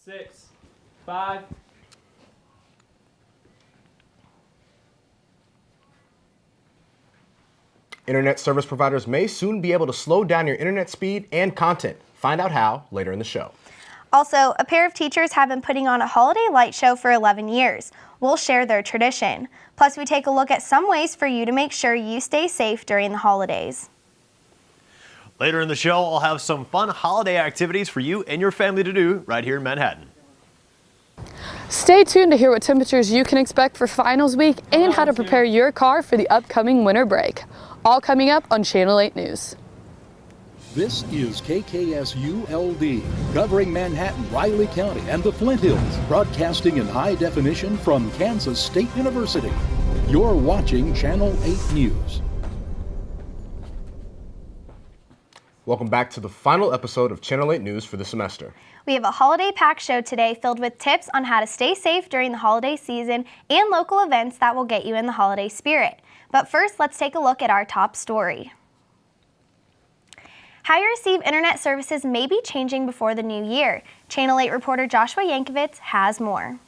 6, 5. Internet service providers may soon be able to slow down your internet speed and content. Find out how later in the show. Also, a pair of teachers have been putting on a holiday light show for 11 years. We'll share their tradition. Plus, we take a look at some ways for you to make sure you stay safe during the holidays. Later in the show, I'll have some fun holiday activities for you and your family to do right here in Manhattan. Stay tuned to hear what temperatures you can expect for finals week and how to prepare your car for the upcoming winter break. All coming up on Channel 8 News. This is KKSU-LD, covering Manhattan, Riley County, and the Flint Hills, broadcasting in high definition from Kansas State University. You're watching Channel 8 News. Welcome back to the final episode of Channel 8 News for the semester. We have a holiday-packed show today filled with tips on how to stay safe during the holiday season and local events that will get you in the holiday spirit. But first, let's take a look at our top story. How you receive internet services may be changing before the new year. Channel 8 reporter Joshua Yankovitz has more.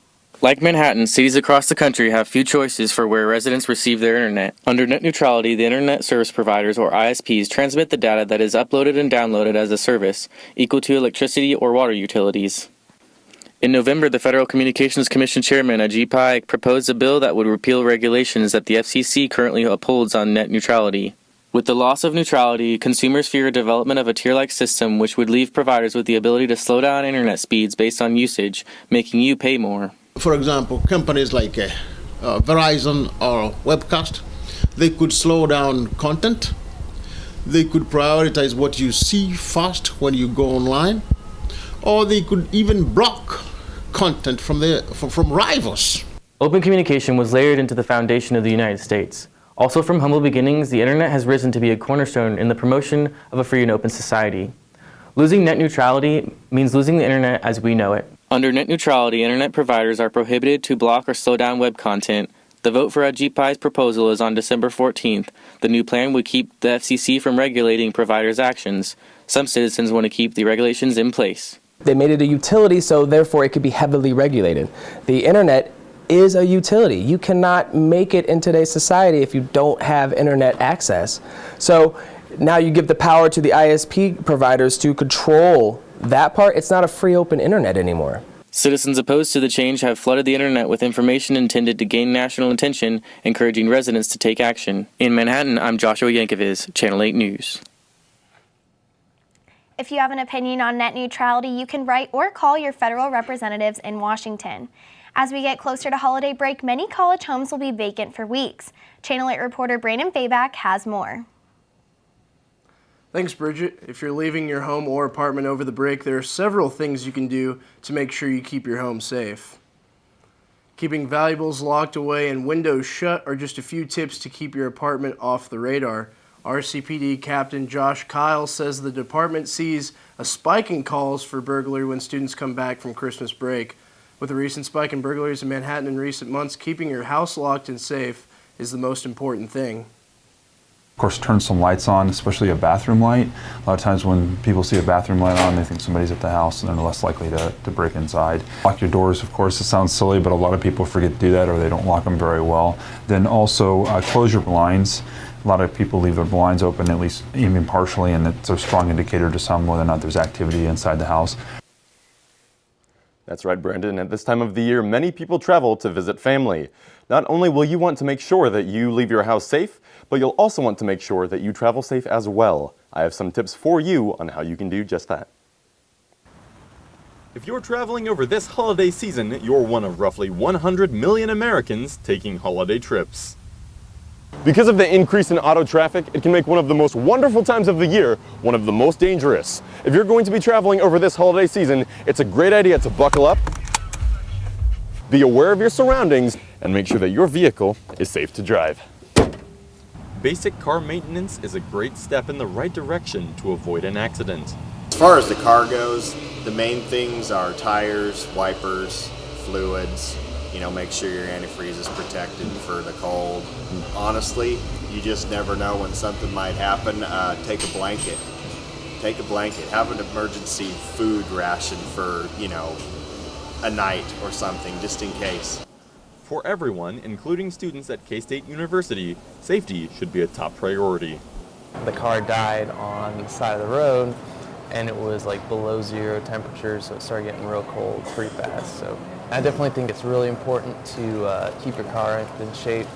Like Manhattan, cities across the country have few choices for where residents receive their internet. Under net neutrality, the internet service providers, or ISPs, transmit the data that is uploaded and downloaded as a service, equal to electricity or water utilities. In November, the Federal Communications Commission chairman, Ajit Pai, proposed a bill that would repeal regulations that the FCC currently upholds on net neutrality. With the loss of neutrality, consumers fear a development of a tier-like system which would leave providers with the ability to slow down internet speeds based on usage, making you pay more. For example, companies like Verizon or Webcast, they could slow down content. They could prioritize what you see first when you go online, or they could even block content from rivals. Open communication was layered into the foundation of the United States. Also from humble beginnings, the internet has risen to be a cornerstone in the promotion of a free and open society. Losing net neutrality means losing the internet as we know it. Under net neutrality, internet providers are prohibited to block or slow down web content. The vote for Ajit Pai's proposal is on December 14th. The new plan would keep the FCC from regulating providers' actions. Some citizens want to keep the regulations in place. They made it a utility, so therefore it could be heavily regulated. The internet is a utility. You cannot make it in today's society if you don't have internet access. So now you give the power to the ISP providers to control that part. It's not a free open internet anymore. Citizens opposed to the change have flooded the internet with information intended to gain national attention, encouraging residents to take action. In Manhattan, I'm Joshua Yankovitz, Channel 8 News. If you have an opinion on net neutrality, you can write or call your federal representatives in Washington. As we get closer to holiday break, many college homes will be vacant for weeks. Channel 8 reporter Brandon Fayback has more. Thanks, Bridget. If you're leaving your home or apartment over the break, there are several things you can do to make sure you keep your home safe. Keeping valuables locked away and windows shut are just a few tips to keep your apartment off the radar. RCPD Captain Josh Kyle says the department sees a spike in calls for burglary when students come back from Christmas break. With a recent spike in burglaries in Manhattan in recent months, keeping your house locked and safe is the most important thing. Of course, turn some lights on, especially a bathroom light. A lot of times when people see a bathroom light on, they think somebody's at the house and they're less likely to break inside. Lock your doors, of course. It sounds silly, but a lot of people forget to do that or they don't lock them very well. Then also close your blinds. A lot of people leave their blinds open, at least even partially, and it's a strong indicator to some whether or not there's activity inside the house. That's right, Brandon. At this time of the year, many people travel to visit family. Not only will you want to make sure that you leave your house safe, but you'll also want to make sure that you travel safe as well. I have some tips for you on how you can do just that. If you're traveling over this holiday season, you're one of roughly 100 million Americans taking holiday trips. Because of the increase in auto traffic, it can make one of the most wonderful times of the year one of the most dangerous. If you're going to be traveling over this holiday season, it's a great idea to buckle up, be aware of your surroundings, and make sure that your vehicle is safe to drive. Basic car maintenance is a great step in the right direction to avoid an accident. As far as the car goes, the main things are tires, wipers, fluids. Make sure your antifreeze is protected for the cold. Honestly, you just never know when something might happen. Take a blanket. Have an emergency food ration for, a night or something, just in case. For everyone, including students at K-State University, safety should be a top priority. The car died on the side of the road, and it was like below 0 temperature, so it started getting real cold pretty fast. So I definitely think it's really important to keep your car in good shape.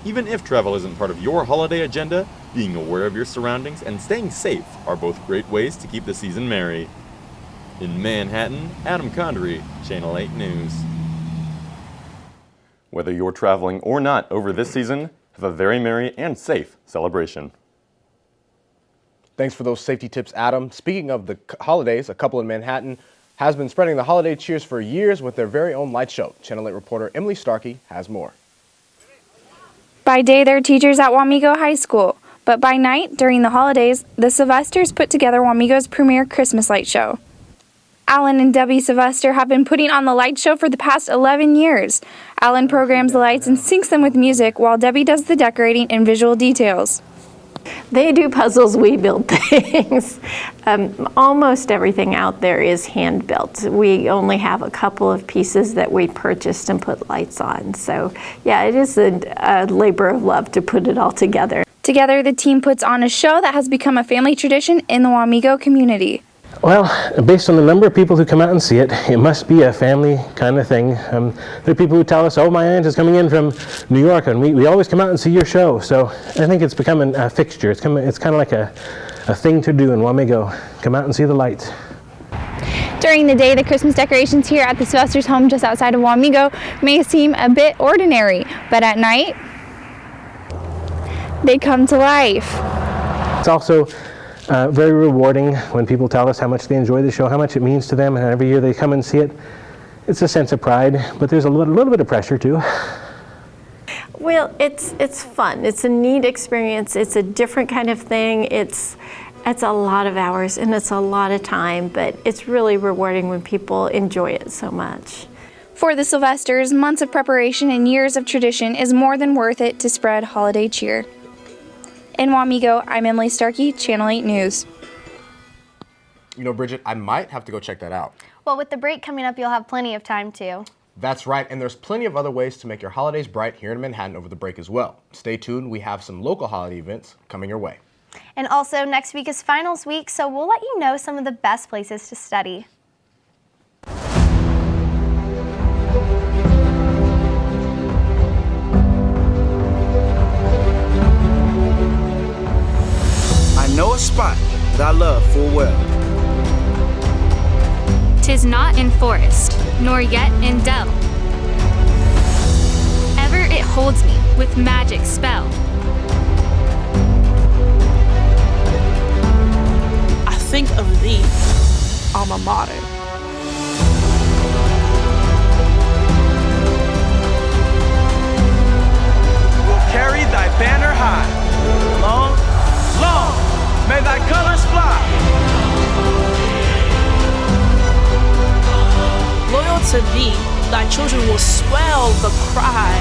Even if travel isn't part of your holiday agenda, being aware of your surroundings and staying safe are both great ways to keep the season merry. In Manhattan, Adam Condry, Channel 8 News. Whether you're traveling or not over this season, have a very merry and safe celebration. Thanks for those safety tips, Adam. Speaking of the holidays, a couple in Manhattan has been spreading the holiday cheers for years with their very own light show. Channel 8 reporter Emily Starkey has more. By day, they're teachers at Wamego High School, but by night, during the holidays, the Sylvesters put together Wamego's premier Christmas light show. Alan and Debbie Sylvester have been putting on the light show for the past 11 years. Alan programs the lights and syncs them with music, while Debbie does the decorating and visual details. They do puzzles, we build things. Almost everything out there is hand built. We only have a couple of pieces that we purchased and put lights on. So yeah, it is a labor of love to put it all together. Together, the team puts on a show that has become a family tradition in the Wamego community. Well, based on the number of people who come out and see it, it must be a family kind of thing. There are people who tell us, oh, my aunt is coming in from New York, and we always come out and see your show. So I think it's becoming a fixture. It's kind of like a thing to do in Wamego. Come out and see the lights. During the day, the Christmas decorations here at the Sylvester's home just outside of Wamego may seem a bit ordinary, but at night, they come to life. It's also very rewarding when people tell us how much they enjoy the show, how much it means to them, and every year they come and see it. It's a sense of pride, but there's a little bit of pressure too. Well, it's fun. It's a neat experience. It's a different kind of thing. It's a lot of hours and it's a lot of time, but it's really rewarding when people enjoy it so much. For the Sylvesters, months of preparation and years of tradition is more than worth it to spread holiday cheer. In Wamego, I'm Emily Starkey, Channel 8 News. You know, Bridget, I might have to go check that out. Well, with the break coming up, you'll have plenty of time to. That's right, and there's plenty of other ways to make your holidays bright here in Manhattan over the break as well. Stay tuned, we have some local holiday events coming your way. And also, next week is finals week, so we'll let you know some of the best places to study. I know a spot that I love full well. 'Tis not in forest, nor yet in dell. Ever it holds me with magic spell. I think of thee, alma mater. We'll carry thy banner high. Long, long, may thy colors fly. Loyal to thee, thy children will swell the cry.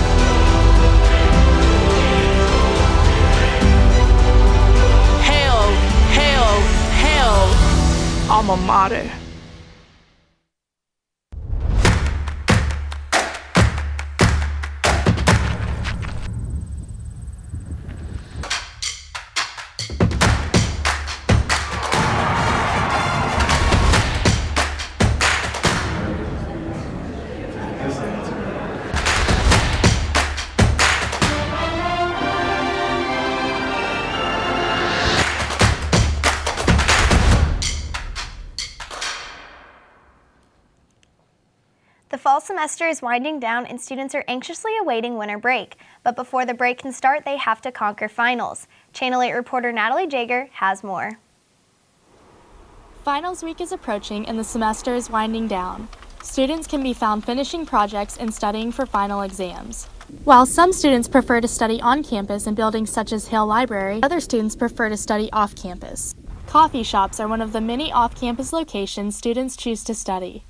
Hail, hail, hail, alma mater. The fall semester is winding down and students are anxiously awaiting winter break. But before the break can start, they have to conquer finals. Channel 8 reporter Natalie Jager has more. Finals week is approaching and the semester is winding down. Students can be found finishing projects and studying for final exams. While some students prefer to study on campus in buildings such as Hale Library, other students prefer to study off campus. Coffee shops are one of the many off-campus locations students choose to study.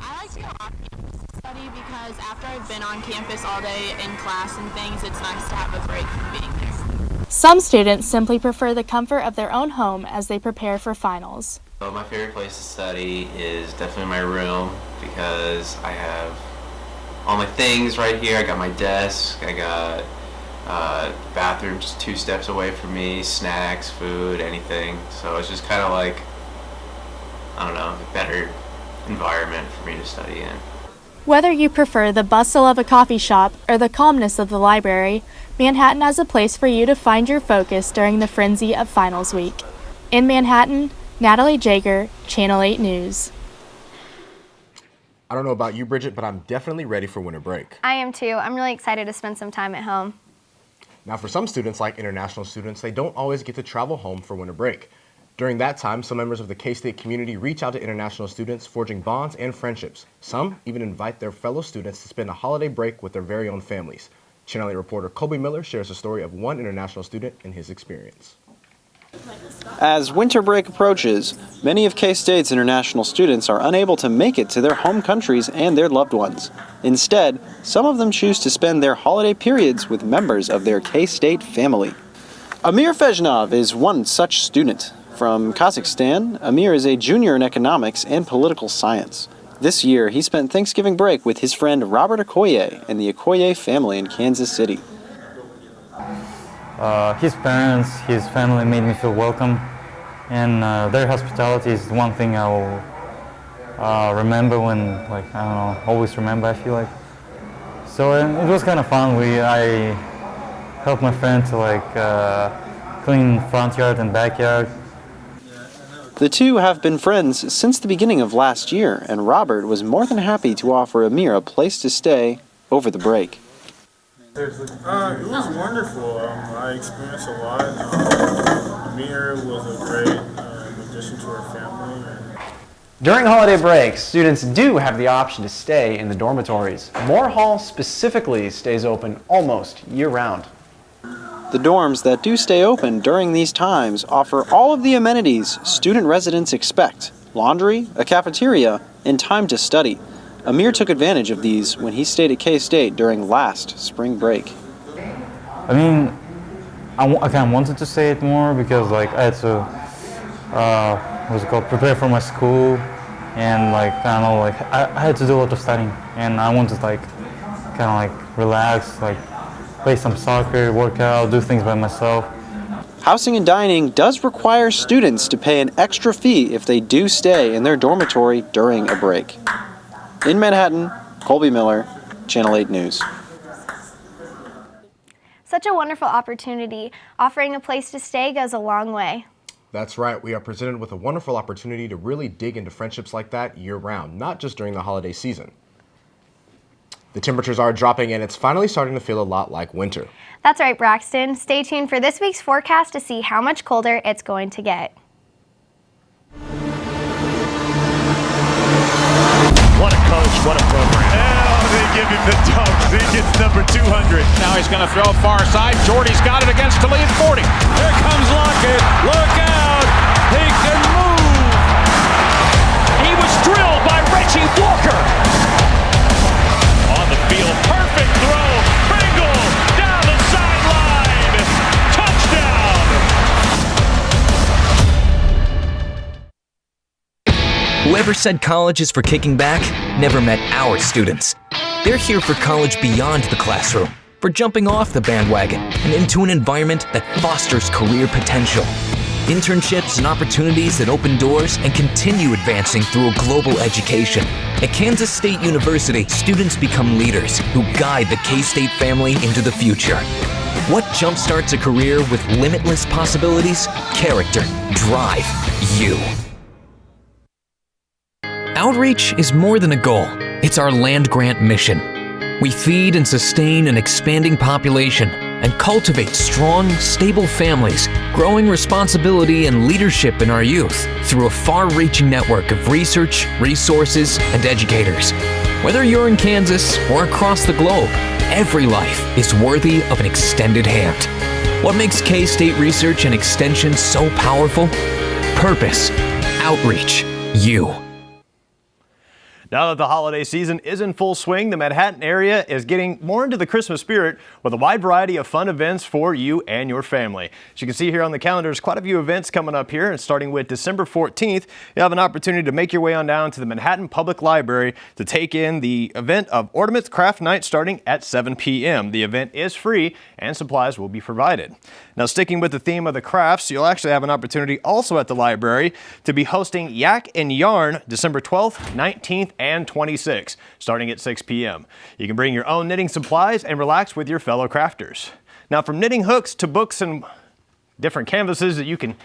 I like to go off campus to study because after I've been on campus all day in class and things, it's nice to have a break from being there. Some students simply prefer the comfort of their own home as they prepare for finals. So my favorite place to study is definitely my room. because I have all my things right here. I got my desk, I got bathroom just 2 steps away from me, snacks, food, anything. So it's just kind of like, I don't know, a better environment for me to study in. Whether you prefer the bustle of a coffee shop or the calmness of the library, Manhattan has a place for you to find your focus during the frenzy of finals week. In Manhattan, Natalie Jager, Channel 8 News. I don't know about you, Bridget, but I'm definitely ready for winter break. I am too. I'm really excited to spend some time at home. Now, for some students, like international students, they don't always get to travel home for winter break. During that time, some members of the K-State community reach out to international students, forging bonds and friendships. Some even invite their fellow students to spend a holiday break with their very own families. Channel 8 reporter Colby Miller shares a story of one international student and his experience. As winter break approaches, many of K-State's international students are unable to make it to their home countries and their loved ones. Instead, some of them choose to spend their holiday periods with members of their K-State family. Amir Fejnov is one such student. From Kazakhstan, Amir is a junior in economics and political science. This year, he spent Thanksgiving break with his friend Robert Okoye and the Okoye family in Kansas City. His parents, his family made me feel welcome, and their hospitality is one thing I will remember always remember, I feel like. So it was kind of fun. I helped my friend to clean front yard and backyard. The two have been friends since the beginning of last year, and Robert was more than happy to offer Amir a place to stay over the break. It was wonderful. I experienced a lot. Amir was a great addition to our family. During holiday breaks, students do have the option to stay in the dormitories. Moore Hall specifically stays open almost year-round. The dorms that do stay open during these times offer all of the amenities student residents expect: laundry, a cafeteria, and time to study. Amir took advantage of these when he stayed at K-State during last spring break. I mean, I kind of wanted to say it more because I had to, prepare for my school, and I had to do a lot of studying, and I wanted to relax, play some soccer, work out, do things by myself. Housing and dining does require students to pay an extra fee if they do stay in their dormitory during a break. In Manhattan, Colby Miller, Channel 8 News. Such a wonderful opportunity. Offering a place to stay goes a long way. That's right. We are presented with a wonderful opportunity to really dig into friendships like that year-round, not just during the holiday season. The temperatures are dropping, and it's finally starting to feel a lot like winter. That's right, Braxton. Stay tuned for this week's forecast to see how much colder it's going to get. What a coach, what a program. Oh, they give him the dunks. He gets number 200. Now he's going to throw far side. Jordy's got it against Khalid 40. Here comes Lockett. Look out. He can move. He was drilled by Reggie Walker. On the field, perfect throw. Pringle down the sideline. Touchdown. Whoever said college is for kicking back never met our students. They're here for college beyond the classroom, for jumping off the bandwagon and into an environment that fosters career potential. Internships and opportunities that open doors and continue advancing through a global education. At Kansas State University, students become leaders who guide the K-State family into the future. What jumpstarts a career with limitless possibilities? Character, drive, you. Outreach is more than a goal. It's our land-grant mission. We feed and sustain an expanding population and cultivate strong, stable families, growing responsibility and leadership in our youth through a far-reaching network of research, resources, and educators. Whether you're in Kansas or across the globe, every life is worthy of an extended hand. What makes K-State Research and Extension so powerful? Purpose, outreach, you. Now that the holiday season is in full swing, the Manhattan area is getting more into the Christmas spirit with a wide variety of fun events for you and your family. As you can see here on the calendar, there's quite a few events coming up here, and starting with December 14th, you have an opportunity to make your way on down to the Manhattan Public Library to take in the event of Ornament Craft Night starting at 7 p.m. The event is free and supplies will be provided. Now, sticking with the theme of the crafts, you'll actually have an opportunity also at the library to be hosting Yak and Yarn December 12th, 19th, and 26th, starting at 6 p.m. You can bring your own knitting supplies and relax with your fellow crafters. Now, from knitting hooks to books and different canvases that you can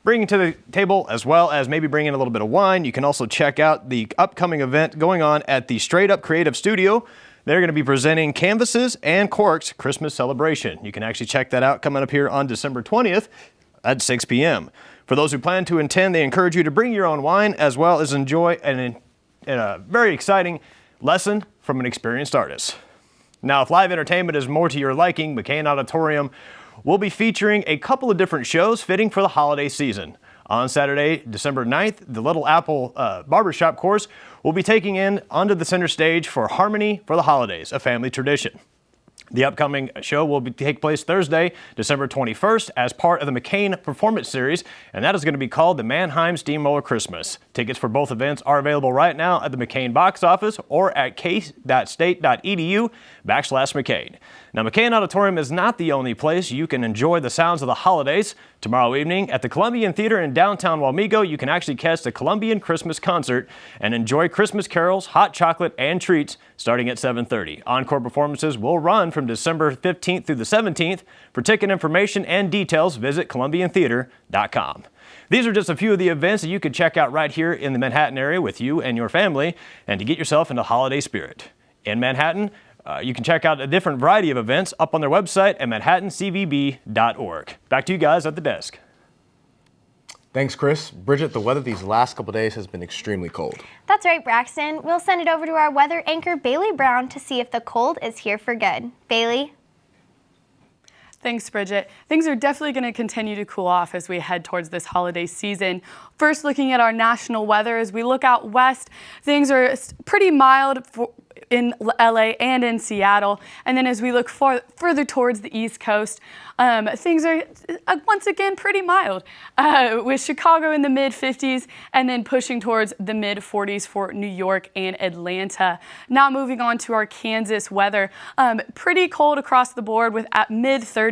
bring to the table, as well as maybe bring in a little bit of wine, you can also check out the upcoming event going on at the Straight Up Creative Studio. They're going to be presenting Canvases and Corks Christmas Celebration. You can actually check that out coming up here on December 20th at 6 p.m. For those who plan to attend, they encourage you to bring your own wine as well as enjoy a very exciting lesson from an experienced artist. Now, if live entertainment is more to your liking, McCain Auditorium will be featuring a couple of different shows fitting for the holiday season. On Saturday, December 9th, the Little Apple Barbershop Course will be taking in onto the center stage for Harmony for the Holidays, a family tradition. The upcoming show will take place Thursday, December 21st, as part of the McCain Performance Series, and that is going to be called the Mannheim Steamroller Christmas. Tickets for both events are available right now at the McCain box office or at case.state.edu/McCain. Now, McCain Auditorium is not the only place you can enjoy the sounds of the holidays. Tomorrow evening at the Columbian Theater in downtown Wamego, you can actually catch the Columbian Christmas Concert and enjoy Christmas carols, hot chocolate, and treats starting at 7:30. Encore performances will run from December 15th through the 17th. For ticket information and details, visit columbiantheater.com. These are just a few of the events that you can check out right here in the Manhattan area with you and your family, and to get yourself into holiday spirit. In Manhattan, you can check out a different variety of events up on their website at manhattancvb.org. Back to you guys at the desk. Thanks, Chris. Bridget, the weather these last couple days has been extremely cold. That's right, Braxton. We'll send it over to our weather anchor, Bailey Brown, to see if the cold is here for good. Bailey? Thanks, Bridget. Things are definitely going to continue to cool off as we head towards this holiday season. First, looking at our national weather, as we look out west, things are pretty mild in LA and in Seattle. And then as we look further towards the East Coast, things are once again pretty mild, with Chicago in the mid-50s and then pushing towards the mid-40s for New York and Atlanta. Now moving on to our Kansas weather, pretty cold across the board with at mid-30s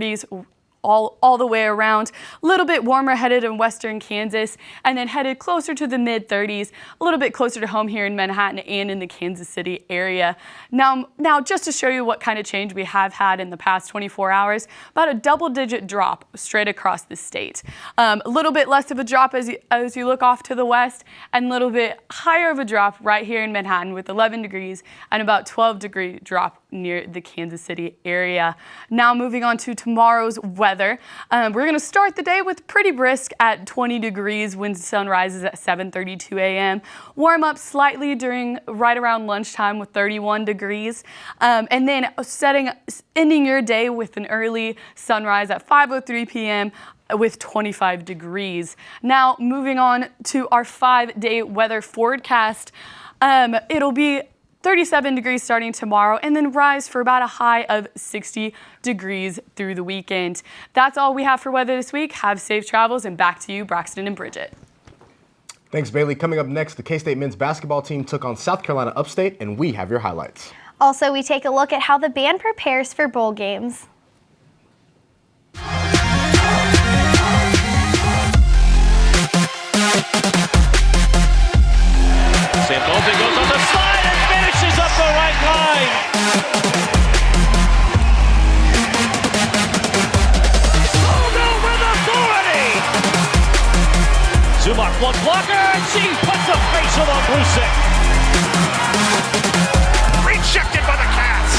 all the way around. A little bit warmer headed in western Kansas and then headed closer to the mid-30s, a little bit closer to home here in Manhattan and in the Kansas City area. Now just to show you what kind of change we have had in the past 24 hours, about a double-digit drop straight across the state. A little bit less of a drop as you look off to the west, and a little bit higher of a drop right here in Manhattan with 11 degrees and about 12-degree drop near the Kansas City area. Now moving on to tomorrow's weather. We're going to start the day with pretty brisk at 20 degrees when the sun rises at 7:32 a.m. Warm up slightly right around lunchtime with 31 degrees. And then ending your day with an early sunrise at 5:03 p.m. with 25 degrees. Now moving on to our 5-day weather forecast. It'll be 37 degrees starting tomorrow and then rise for about a high of 60 degrees through the weekend. That's all we have for weather this week. Have safe travels, and back to you, Braxton and Bridget. Thanks, Bailey. Coming up next, the K-State men's basketball team took on South Carolina Upstate, and we have your highlights. Also, we take a look at how the band prepares for bowl games. Santos goes on the slide and finishes up the right line. Ogo with authority. Zumock, one blocker, and she puts a face on Brusek. Rejected by the Cats.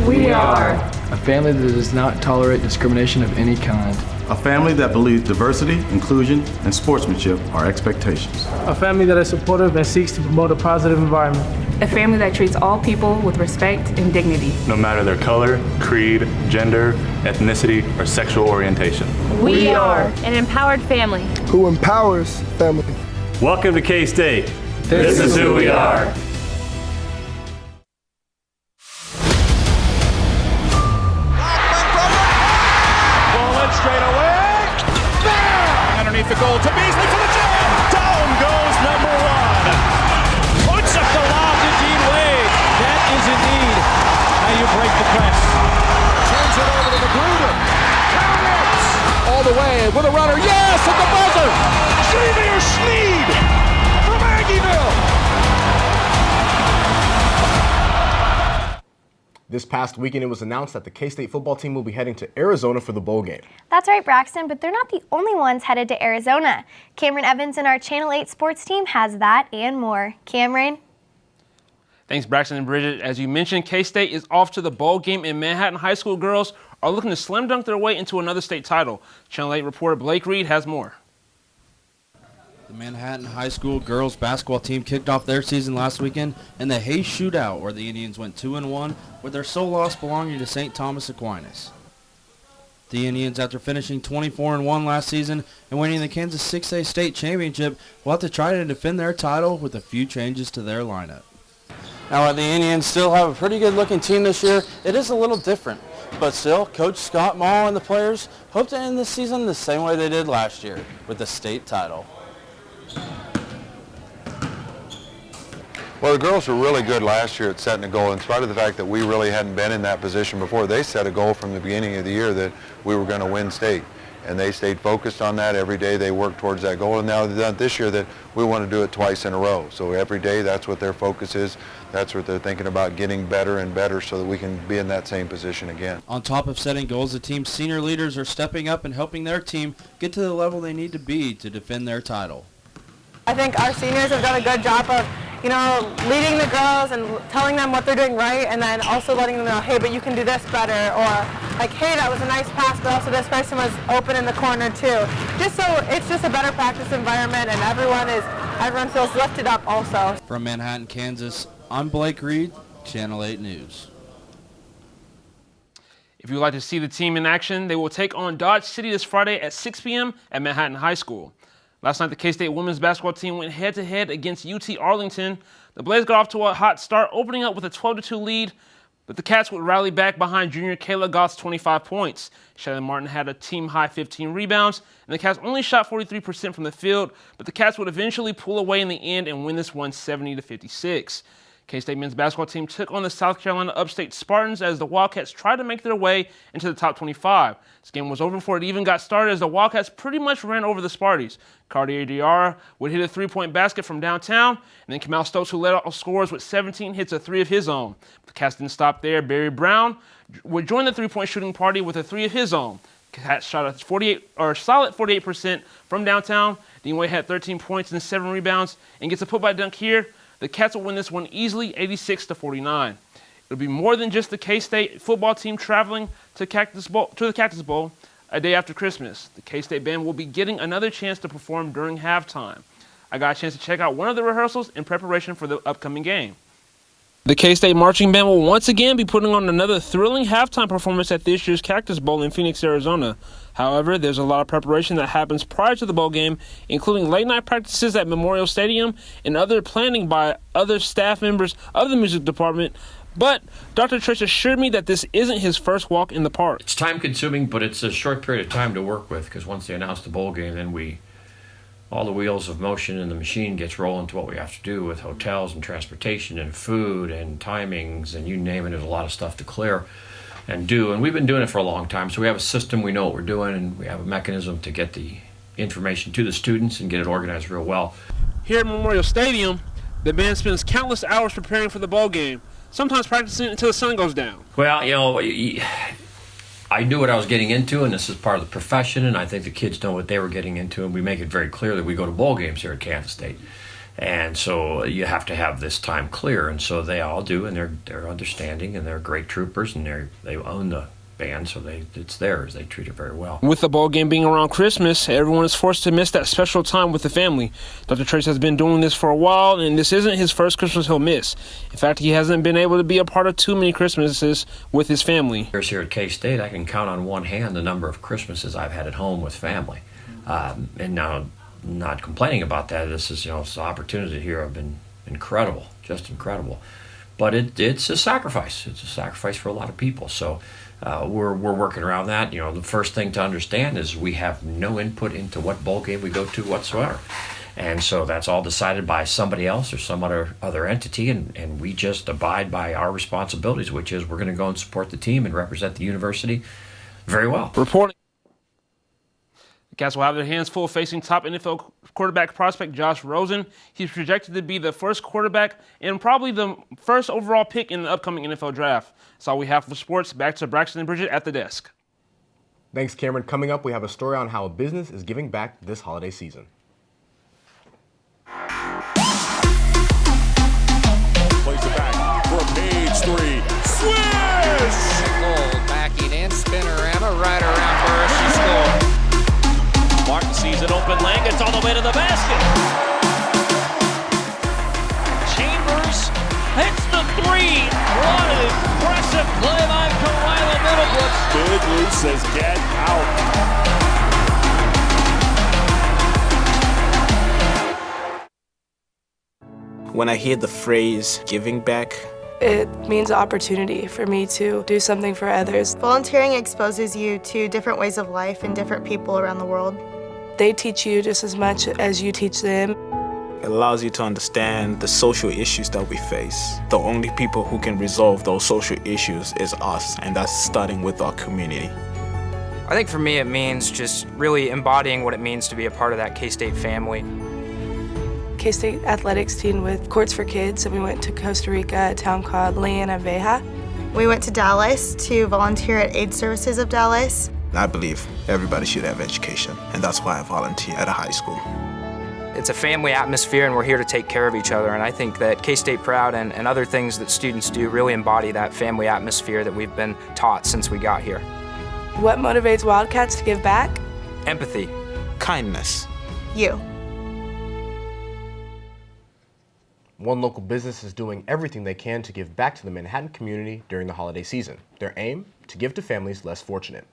We are a family that does not tolerate discrimination of any kind. A family that believes diversity, inclusion, and sportsmanship are expectations. A family that is supportive and seeks to promote a positive environment. A family that treats all people with respect and dignity. No matter their color, creed, gender, ethnicity, or sexual orientation. We are an empowered family who empowers family. Welcome to K-State. This is who we are. Straight away. Bam! Underneath the goal to Beasley for the jam. Down goes number one. Puts up the lob to Dean Wade. That is indeed how you break the press. Turns it over to Magruder. Count it! All the way with a runner. Yes, at the buzzer. Xavier Sneed from Aggieville. This past weekend, it was announced that the K-State football team will be heading to Arizona for the bowl game. That's right, Braxton, but they're not the only ones headed to Arizona. Cameron Evans and our Channel 8 sports team has that and more. Cameron? Thanks, Braxton and Bridget. As you mentioned, K-State is off to the bowl game, and Manhattan High School girls are looking to slam dunk their way into another state title. Channel 8 reporter Blake Reed has more. The Manhattan High School girls basketball team kicked off their season last weekend in the Hayes Shootout, where the Indians went 2-1 with their sole loss belonging to St. Thomas Aquinas. The Indians, after finishing 24-1 last season and winning the Kansas 6A state championship, will have to try to defend their title with a few changes to their lineup. Now, while the Indians still have a pretty good-looking team this year, it is a little different. But still, Coach Scott Mall and the players hope to end this season the same way they did last year, with the state title. Well, the girls were really good last year at setting a goal. In spite of the fact that we really hadn't been in that position before, they set a goal from the beginning of the year that we were going to win state. And they stayed focused on that. Every day they worked towards that goal. And now they've done this year that we want to do it twice in a row. So every day that's what their focus is. That's what they're thinking about, getting better and better so that we can be in that same position again. On top of setting goals, the team's senior leaders are stepping up and helping their team get to the level they need to be to defend their title. I think our seniors have done a good job of, leading the girls and telling them what they're doing right, and then also letting them know, hey, but you can do this better, or like, hey, that was a nice pass, but also this person was open in the corner too. Just so it's just a better practice environment, and everyone feels lifted up also. From Manhattan, Kansas, I'm Blake Reed, Channel 8 News. If you'd like to see the team in action, they will take on Dodge City this Friday at 6 p.m. at Manhattan High School. Last night, the K-State women's basketball team went head-to-head against UT Arlington. The Blaze got off to a hot start, opening up with a 12-2 lead, but the Cats would rally back behind junior Kayla Goth's 25 points. Shelly Martin had a team-high 15 rebounds, and the Cats only shot 43% from the field, but the Cats would eventually pull away in the end and win this one 70-56. K-State men's basketball team took on the South Carolina Upstate Spartans as the Wildcats tried to make their way into the top 25. This game was over before it even got started as the Wildcats pretty much ran over the Sparties. Cartier Diarra would hit a three-point basket from downtown, and then Kamal Stokes, who led all scores with 17 hits of 3 of his own. The Cats didn't stop there. Barry Brown would join the three-point shooting party with a 3 of his own. Cats shot a solid 48% from downtown. Dean Wade had 13 points and 7 rebounds and gets a put-by dunk here. The Cats will win this one easily, 86-49. It'll be more than just the K-State football team traveling to the Cactus Bowl a day after Christmas. The K-State band will be getting another chance to perform during halftime. I got a chance to check out one of the rehearsals in preparation for the upcoming game. The K-State marching band will once again be putting on another thrilling halftime performance at this year's Cactus Bowl in Phoenix, Arizona. However, there's a lot of preparation that happens prior to the bowl game, including late-night practices at Memorial Stadium and other planning by other staff members of the music department. But Dr. Trish assured me that this isn't his first walk in the park. It's time-consuming, but it's a short period of time to work with, because once they announce the bowl game, then all the wheels of motion in the machine gets rolling to what we have to do with hotels and transportation and food and timings and you name it. There's a lot of stuff to clear and do. And we've been doing it for a long time, so we have a system, we know what we're doing, and we have a mechanism to get the information to the students and get it organized real well. Here at Memorial Stadium, the band spends countless hours preparing for the bowl game, sometimes practicing until the sun goes down. Well, I knew what I was getting into, and this is part of the profession, and I think the kids know what they were getting into, and we make it very clear that we go to bowl games here at Kansas State. And so you have to have this time clear, and so they all do, and they're understanding, and they're great troopers, and they own the band, so it's theirs. They treat it very well. With the bowl game being around Christmas, everyone is forced to miss that special time with the family. Dr. Trace has been doing this for a while, and this isn't his first Christmas he'll miss. In fact, he hasn't been able to be a part of too many Christmases with his family. Here at K-State, I can count on one hand the number of Christmases I've had at home with family. And now, not complaining about that, this is, this opportunity here have been incredible, just incredible. But it's a sacrifice. It's a sacrifice for a lot of people. So we're working around that. The first thing to understand is we have no input into what bowl game we go to whatsoever. And so that's all decided by somebody else or some other entity, and we just abide by our responsibilities, which is we're going to go and support the team and represent the university very well. Reporting. The Cats will have their hands full facing top NFL quarterback prospect Josh Rosen. He's projected to be the first quarterback and probably the first overall pick in the upcoming NFL draft. That's all we have for sports. Back to Braxton and Bridget at the desk. Thanks, Cameron. Coming up, we have a story on how a business is giving back this holiday season. Plays it back for page 3. Swish! Goal backing in, spinorama right around Burris. She scored. Martin sees an open lane, gets all the way to the basket. Chambers hits the 3. What an impressive play by Kalila Middlebrooks. Big Lou says get out. When I hear the phrase giving back, It means an opportunity for me to do something for others. Volunteering exposes you to different ways of life and different people around the world. They teach you just as much as you teach them. it allows you to understand the social issues that we face. The only people who can resolve those social issues is us, and that's starting with our community. I think for me it means just really embodying what it means to be a part of that K-State family. K-State athletics team with Courts for Kids, and we went to Costa Rica, a town called Leona Veja. We went to Dallas to volunteer at Aid Services of Dallas. I believe everybody should have education, and that's why I volunteer at a high school. It's a family atmosphere, and we're here to take care of each other, and I think that K-State Proud and other things that students do really embody that family atmosphere that we've been taught since we got here. What motivates Wildcats to give back? Empathy. Kindness. You. One local business is doing everything they can to give back to the Manhattan community during the holiday season. Their aim? To give to families less fortunate.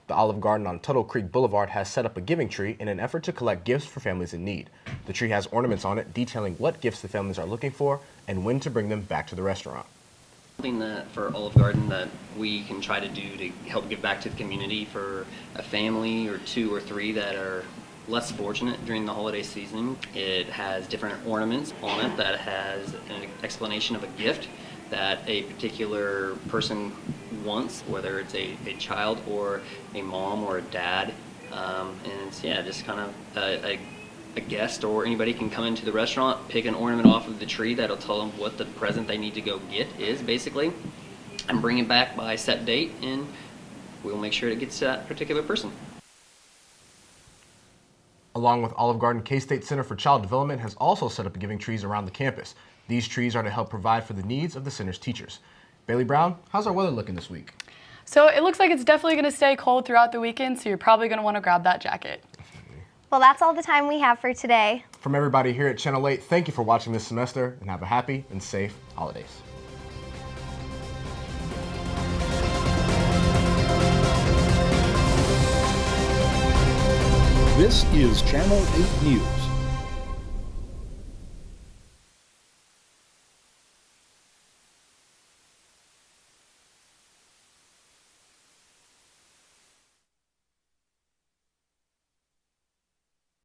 The Olive Garden on Tuttle Creek Boulevard has set up a giving tree in an effort to collect gifts for families in need. The tree has ornaments on it detailing what gifts the families are looking for and when to bring them back to the restaurant. Something that for Olive Garden that we can try to do to help give back to the community for a family or two or three that are less fortunate during the holiday season. It has different ornaments on it that has an explanation of a gift that a particular person wants, whether it's a child or a mom or a dad. And it's, yeah, just kind of a guest or anybody can come into the restaurant, pick an ornament off of the tree that'll tell them what the present they need to go get is, basically, and bring it back by a set date, and we'll make sure it gets to that particular person. Along with Olive Garden, K-State Center for Child Development has also set up giving trees around the campus. These trees are to help provide for the needs of the center's teachers. Bailey Brown, how's our weather looking this week? So it looks like it's definitely going to stay cold throughout the weekend, so you're probably going to want to grab that jacket. Well, that's all the time we have for today. From everybody here at Channel 8, thank you for watching this semester, and have a happy and safe holidays. This is Channel 8 News.